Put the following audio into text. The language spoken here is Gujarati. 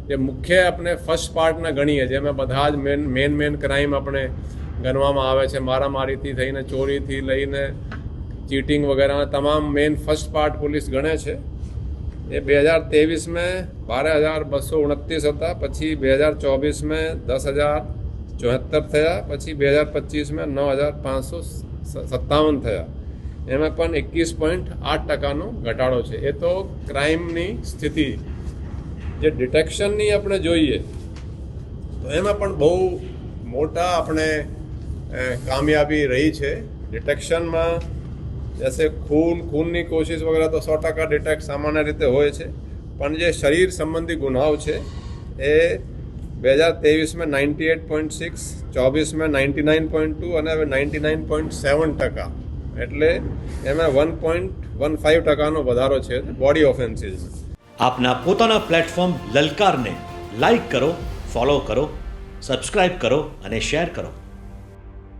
જે મુખ્ય આપણે ફર્સ્ટ પાર્ટના ગણીએ જેમાં બધા જ મેન ક્રાઇમ આપણે ગણવામાં આવે છે, મારામારીથી થઈને ચોરીથી લઈને ચીટિંગ વગેરે તમામ મેન ફર્સ્ટ પાર્ટ પોલીસ ગણે છે. એ 2023 12,229 હતા, પછી 2024 10,074 થયા, પછી 2025 9,557 થયા. એમાં પણ 21.8% ઘટાડો છે. એ તો ક્રાઇમની સ્થિતિ. જે ડિટેક્શનની આપણે જોઈએ તો એમાં પણ બહુ મોટા આપણે કામયાબી રહી છે ડિટેક્શનમાં. જैसे ખૂનની કોશિશ વગેરે તો 100% ડિટેક્ટ સામાન્ય રીતે હોય છે, પણ જે શરીર સંબંધી ગુનાઓ છે એ 2023 98.6, 24 99.2 અને હવે 99.7%. એટલે એમાં 1.15% વધારો છે બોડી ઓફેન્સીસમાં. આપના પોતાના પ્લેટફોર્મ લલકારને લાઈક કરો, ફોલો કરો, સબસ્ક્રાઇબ કરો અને શેર કરો.